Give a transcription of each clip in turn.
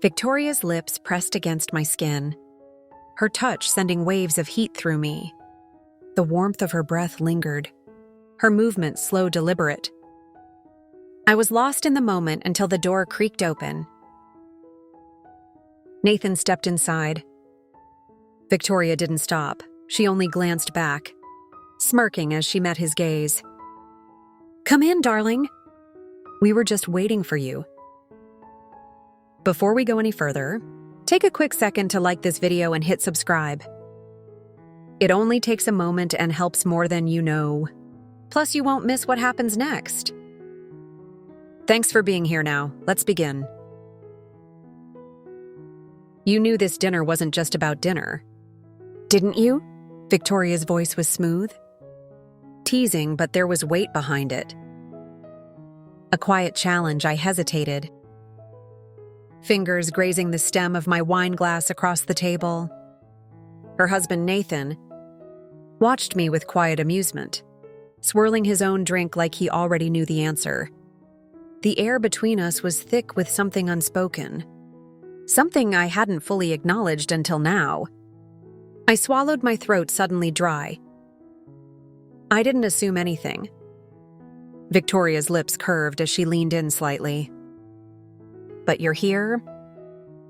Victoria's lips pressed against my skin, her touch sending waves of heat through me. The warmth of her breath lingered, her movement slow, deliberate. I was lost in the moment until the door creaked open. Nathan stepped inside. Victoria didn't stop. She only glanced back, smirking as she met his gaze. "Come in, darling. We were just waiting for you." Before we go any further, take a quick second to like this video and hit subscribe. It only takes a moment and helps more than you know. Plus, you won't miss what happens next. Thanks for being here now. Let's begin. You knew this dinner wasn't just about dinner, didn't you? Victoria's voice was smooth, teasing, but there was weight behind it. A quiet challenge. I hesitated, fingers grazing the stem of my wine glass across the table. Her husband, Nathan, watched me with quiet amusement, swirling his own drink like he already knew the answer. The air between us was thick with something unspoken, something I hadn't fully acknowledged until now. I swallowed, my throat suddenly dry. I didn't assume anything. Victoria's lips curved as she leaned in slightly. "But you're here?"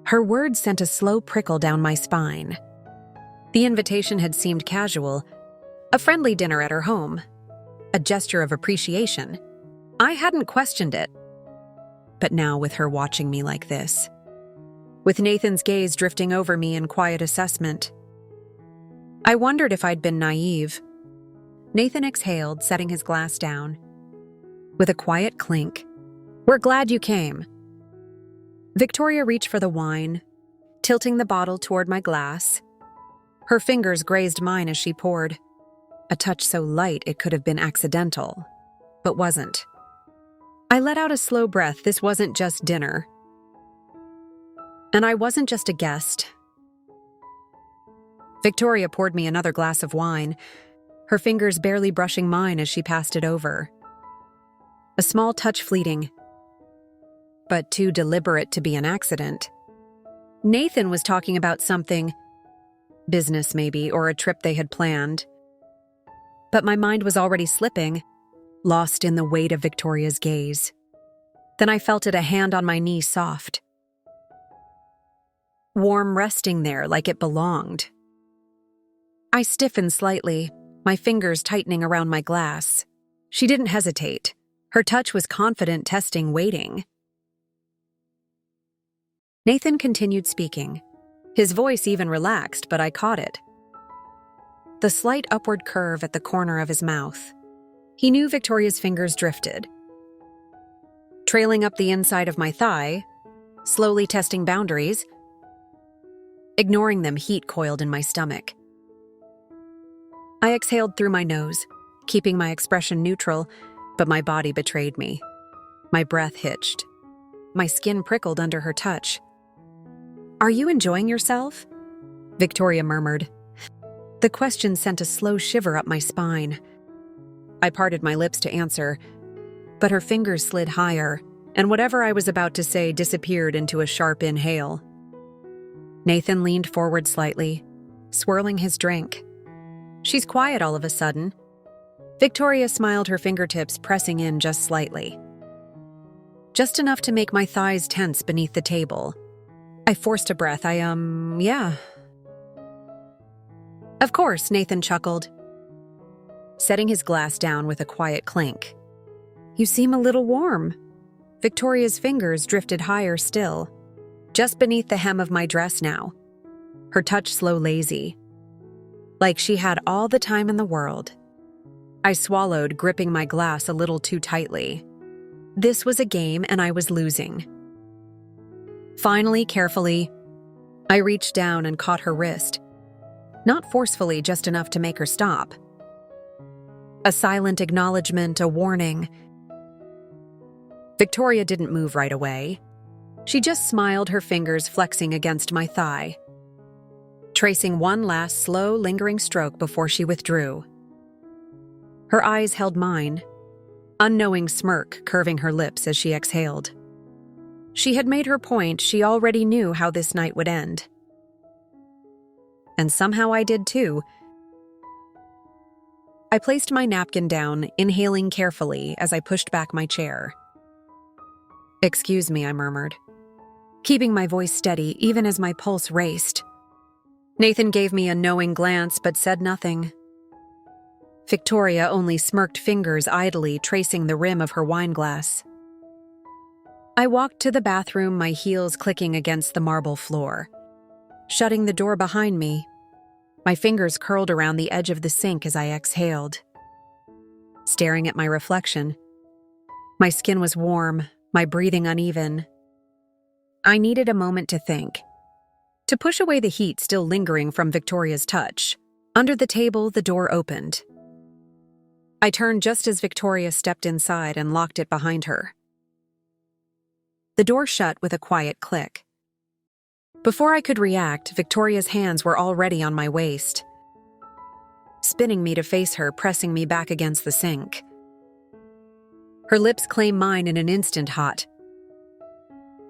Her words sent a slow prickle down my spine. The invitation had seemed casual, a friendly dinner at her home, a gesture of appreciation. I hadn't questioned it. But now, with her watching me like this, with Nathan's gaze drifting over me in quiet assessment, I wondered if I'd been naive. Nathan exhaled, setting his glass down. With a quiet clink, "We're glad you came." Victoria reached for the wine, tilting the bottle toward my glass. Her fingers grazed mine as she poured, a touch so light it could have been accidental, but wasn't. I let out a slow breath. This wasn't just dinner. And I wasn't just a guest. Victoria poured me another glass of wine, her fingers barely brushing mine as she passed it over. A small touch, fleeting, but too deliberate to be an accident. Nathan was talking about something, business maybe, or a trip they had planned. But my mind was already slipping, lost in the weight of Victoria's gaze. Then I felt it, a hand on my knee, soft, warm, resting there like it belonged. I stiffened slightly, my fingers tightening around my glass. She didn't hesitate. Her touch was confident, testing, waiting. Nathan continued speaking. His voice even relaxed, but I caught it. The slight upward curve at the corner of his mouth. He knew Victoria's fingers drifted, trailing up the inside of my thigh, slowly testing boundaries. Ignoring them, heat coiled in my stomach. I exhaled through my nose, keeping my expression neutral, but my body betrayed me. My breath hitched. My skin prickled under her touch. "Are you enjoying yourself?" Victoria murmured. The question sent a slow shiver up my spine. I parted my lips to answer, but her fingers slid higher, and whatever I was about to say disappeared into a sharp inhale. Nathan leaned forward slightly, swirling his drink. "She's quiet all of a sudden." Victoria smiled, her fingertips pressing in just slightly. Just enough to make my thighs tense beneath the table. I forced a breath. Yeah. "Of course," Nathan chuckled, setting his glass down with a quiet clink. "You seem a little warm." Victoria's fingers drifted higher still, just beneath the hem of my dress now. Her touch slow, lazy, like she had all the time in the world. I swallowed, gripping my glass a little too tightly. This was a game, and I was losing. Finally, carefully, I reached down and caught her wrist. Not forcefully, just enough to make her stop. A silent acknowledgement, a warning. Victoria didn't move right away. She just smiled, her fingers flexing against my thigh, tracing one last slow, lingering stroke before she withdrew. Her eyes held mine, unknowing smirk curving her lips as she exhaled. She had made her point. She already knew how this night would end. And somehow I did too. I placed my napkin down, inhaling carefully as I pushed back my chair. "Excuse me," I murmured, keeping my voice steady even as my pulse raced. Nathan gave me a knowing glance but said nothing. Victoria only smirked, fingers idly tracing the rim of her wineglass. I walked to the bathroom, my heels clicking against the marble floor. Shutting the door behind me, my fingers curled around the edge of the sink as I exhaled. Staring at my reflection, my skin was warm, my breathing uneven. I needed a moment to think, to push away the heat still lingering from Victoria's touch. Under the table, the door opened. I turned just as Victoria stepped inside and locked it behind her. The door shut with a quiet click. Before I could react, Victoria's hands were already on my waist, spinning me to face her, pressing me back against the sink. Her lips claimed mine in an instant, hot,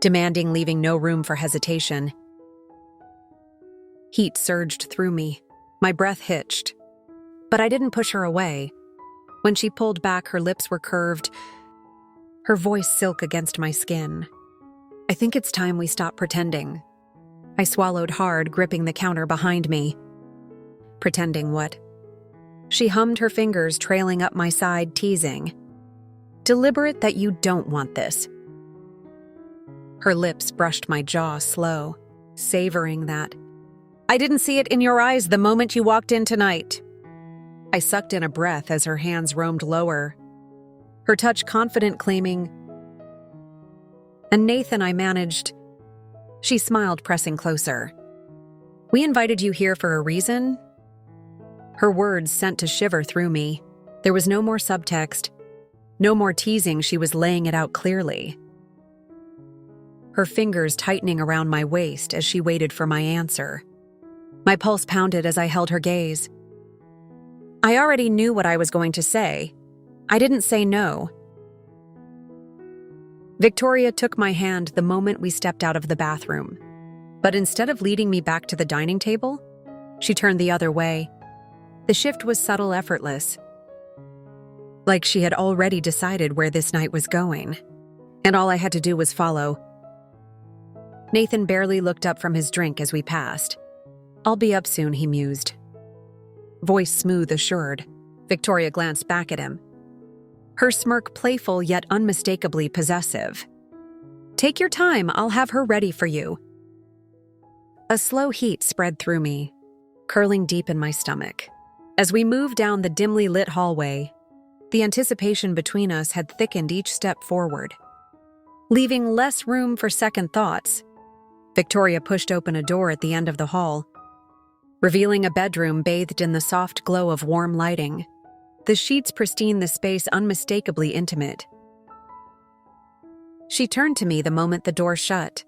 demanding, leaving no room for hesitation. Heat surged through me. My breath hitched. But I didn't push her away. When she pulled back, her lips were curved, her voice silk against my skin. "I think it's time we stop pretending." I swallowed hard, gripping the counter behind me. "Pretending what?" She hummed, her fingers trailing up my side, teasing. "Deliberate that you don't want this." Her lips brushed my jaw, slow, savoring that. "I didn't see it in your eyes the moment you walked in tonight." I sucked in a breath as her hands roamed lower, her touch confident, claiming, "And Nathan," I managed. She smiled, pressing closer. "We invited you here for a reason?" Her words sent a shiver through me. There was no more subtext, no more teasing. She was laying it out clearly. Her fingers tightening around my waist as she waited for my answer. My pulse pounded as I held her gaze. I already knew what I was going to say. I didn't say no. Victoria took my hand the moment we stepped out of the bathroom. But instead of leading me back to the dining table, she turned the other way. The shift was subtle, effortless. Like she had already decided where this night was going, and all I had to do was follow. Nathan barely looked up from his drink as we passed. "I'll be up soon," he mused. Voice smooth, assured. Victoria glanced back at him, her smirk playful yet unmistakably possessive. "Take your time, I'll have her ready for you." A slow heat spread through me, curling deep in my stomach. As we moved down the dimly lit hallway, the anticipation between us had thickened each step forward, leaving less room for second thoughts. Victoria pushed open a door at the end of the hall, revealing a bedroom bathed in the soft glow of warm lighting. The sheets pristine, the space unmistakably intimate. She turned to me the moment the door shut,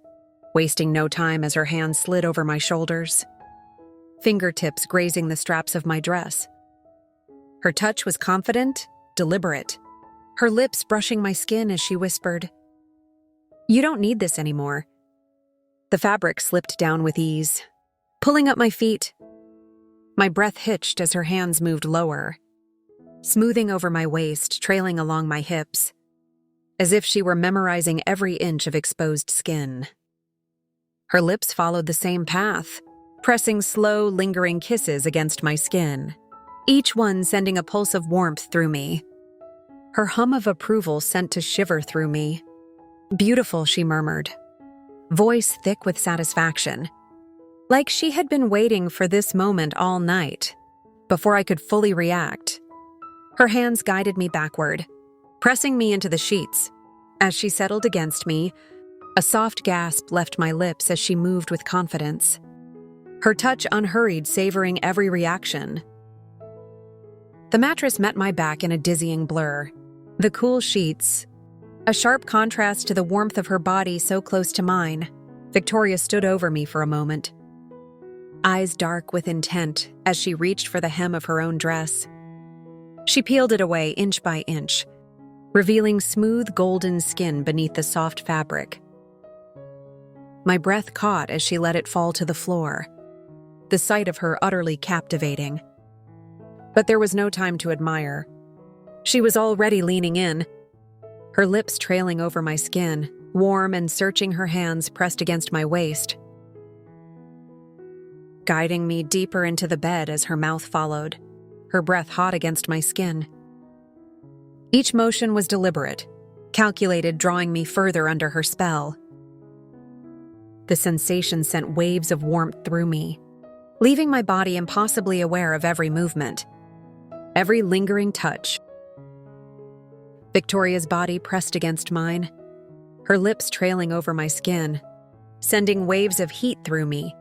wasting no time as her hands slid over my shoulders, fingertips grazing the straps of my dress. Her touch was confident, deliberate, her lips brushing my skin as she whispered, "You don't need this anymore." The fabric slipped down with ease, pulling up my feet. My breath hitched as her hands moved lower, smoothing over my waist, trailing along my hips, as if she were memorizing every inch of exposed skin. Her lips followed the same path, pressing slow, lingering kisses against my skin, each one sending a pulse of warmth through me. Her hum of approval sent a shiver through me. "Beautiful," she murmured, voice thick with satisfaction, like she had been waiting for this moment all night. Before I could fully react, her hands guided me backward, pressing me into the sheets. As she settled against me, a soft gasp left my lips as she moved with confidence, her touch unhurried, savoring every reaction. The mattress met my back in a dizzying blur. The cool sheets, a sharp contrast to the warmth of her body so close to mine. Victoria stood over me for a moment, eyes dark with intent as she reached for the hem of her own dress. She peeled it away inch by inch, revealing smooth golden skin beneath the soft fabric. My breath caught as she let it fall to the floor, the sight of her utterly captivating. But there was no time to admire. She was already leaning in, her lips trailing over my skin, warm and searching, her hands pressed against my waist, guiding me deeper into the bed as her mouth followed, her breath hot against my skin. Each motion was deliberate, calculated, drawing me further under her spell. The sensation sent waves of warmth through me, leaving my body impossibly aware of every movement, every lingering touch. Victoria's body pressed against mine, her lips trailing over my skin, sending waves of heat through me.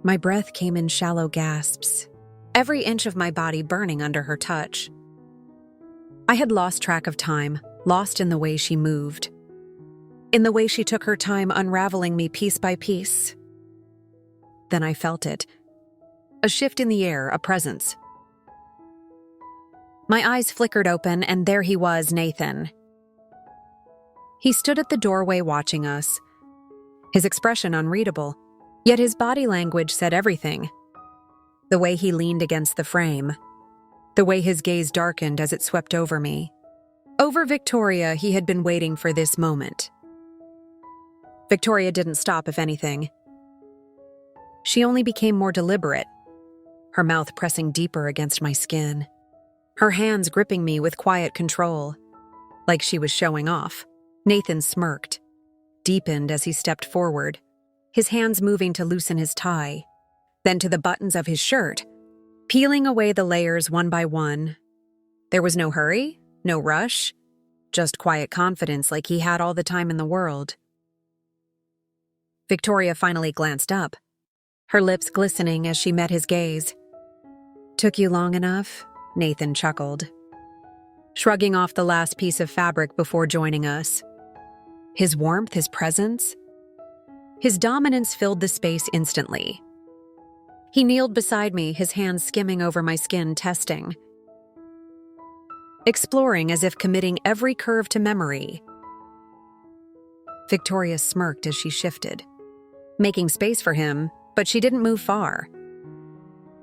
My breath came in shallow gasps, every inch of my body burning under her touch. I had lost track of time, lost in the way she moved, in the way she took her time unraveling me piece by piece. Then I felt it. A shift in the air, a presence. My eyes flickered open, and there he was, Nathan. He stood at the doorway watching us, his expression unreadable, yet his body language said everything. The way he leaned against the frame, the way his gaze darkened as it swept over me. Over Victoria, he had been waiting for this moment. Victoria didn't stop, if anything. She only became more deliberate, her mouth pressing deeper against my skin, her hands gripping me with quiet control, like she was showing off. Nathan smirked, deepened as he stepped forward, his hands moving to loosen his tie, then to the buttons of his shirt, peeling away the layers one by one. There was no hurry, no rush, just quiet confidence like he had all the time in the world. Victoria finally glanced up, her lips glistening as she met his gaze. "Took you long enough?" Nathan chuckled, shrugging off the last piece of fabric before joining us. His warmth, his presence, his dominance filled the space instantly. He kneeled beside me, his hands skimming over my skin, testing, exploring as if committing every curve to memory. Victoria smirked as she shifted, making space for him, but she didn't move far.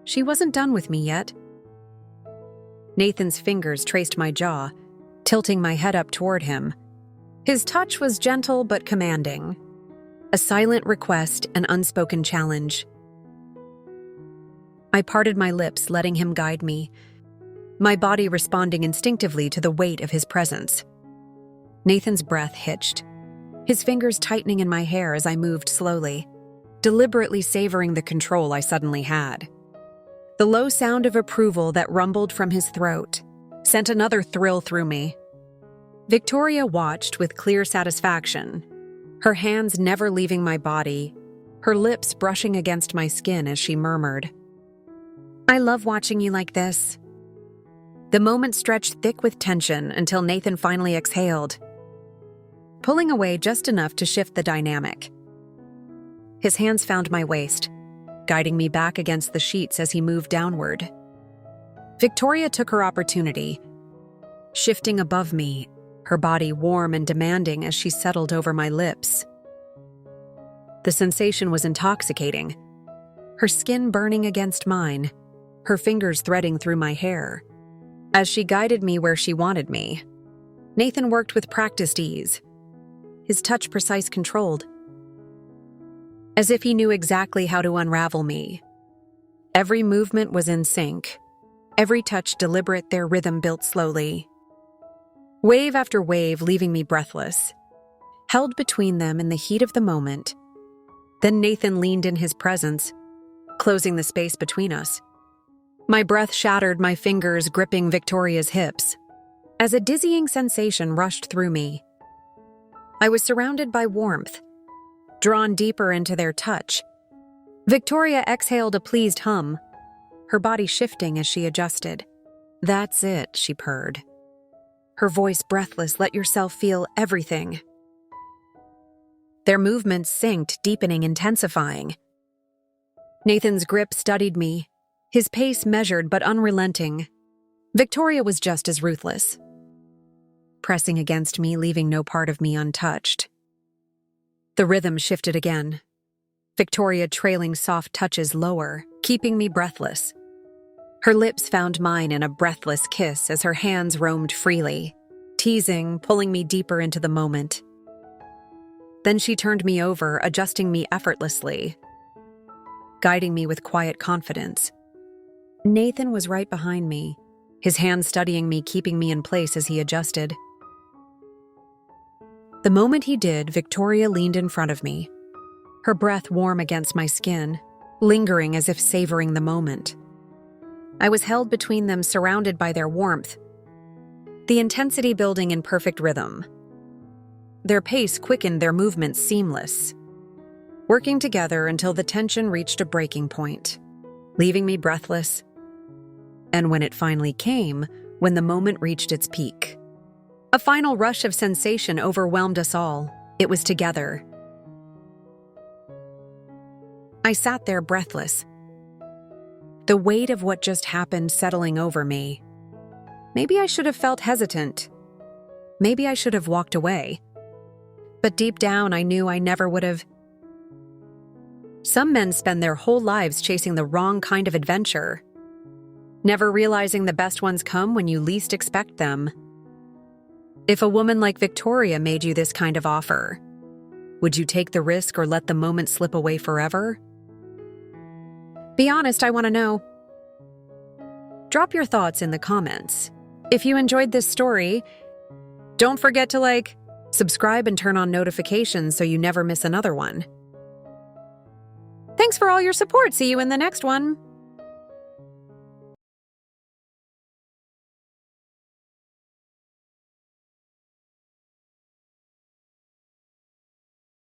She wasn't done with me yet. Nathan's fingers traced my jaw, tilting my head up toward him. His touch was gentle but commanding, a silent request, an unspoken challenge. I parted my lips, letting him guide me, my body responding instinctively to the weight of his presence. Nathan's breath hitched, his fingers tightening in my hair as I moved slowly, deliberately savoring the control I suddenly had. The low sound of approval that rumbled from his throat sent another thrill through me. Victoria watched with clear satisfaction, her hands never leaving my body, her lips brushing against my skin as she murmured, "I love watching you like this." The moment stretched thick with tension until Nathan finally exhaled, pulling away just enough to shift the dynamic. His hands found my waist, guiding me back against the sheets as he moved downward. Victoria took her opportunity, shifting above me, her body warm and demanding as she settled over my lips. The sensation was intoxicating, her skin burning against mine, her fingers threading through my hair. As she guided me where she wanted me, Nathan worked with practiced ease, his touch precise, controlled, as if he knew exactly how to unravel me. Every movement was in sync, every touch deliberate, their rhythm built slowly. Wave after wave, leaving me breathless, held between them in the heat of the moment. Then Nathan leaned in his presence, closing the space between us. My breath shattered, my fingers gripping Victoria's hips, as a dizzying sensation rushed through me. I was surrounded by warmth, drawn deeper into their touch. Victoria exhaled a pleased hum, her body shifting as she adjusted. "That's it," she purred, her voice breathless. "Let yourself feel everything." Their movements synced, deepening, intensifying. Nathan's grip steadied me, his pace measured but unrelenting. Victoria was just as ruthless, pressing against me, leaving no part of me untouched. The rhythm shifted again, Victoria trailing soft touches lower, keeping me breathless. Her lips found mine in a breathless kiss as her hands roamed freely, teasing, pulling me deeper into the moment. Then she turned me over, adjusting me effortlessly, guiding me with quiet confidence. Nathan was right behind me, his hand studying me, keeping me in place as he adjusted. The moment he did, Victoria leaned in front of me, her breath warm against my skin, lingering as if savoring the moment. I was held between them, surrounded by their warmth, the intensity building in perfect rhythm. Their pace quickened, their movements seamless, working together until the tension reached a breaking point, leaving me breathless. And when it finally came, when the moment reached its peak, a final rush of sensation overwhelmed us all. It was together. I sat there breathless, the weight of what just happened settling over me. Maybe I should have felt hesitant. Maybe I should have walked away. But deep down, I knew I never would have. Some men spend their whole lives chasing the wrong kind of adventure, never realizing the best ones come when you least expect them. If a woman like Victoria made you this kind of offer, would you take the risk or let the moment slip away forever? Be honest, I want to know. Drop your thoughts in the comments. If you enjoyed this story, don't forget to subscribe and turn on notifications so you never miss another one. Thanks for all your support. See you in the next one.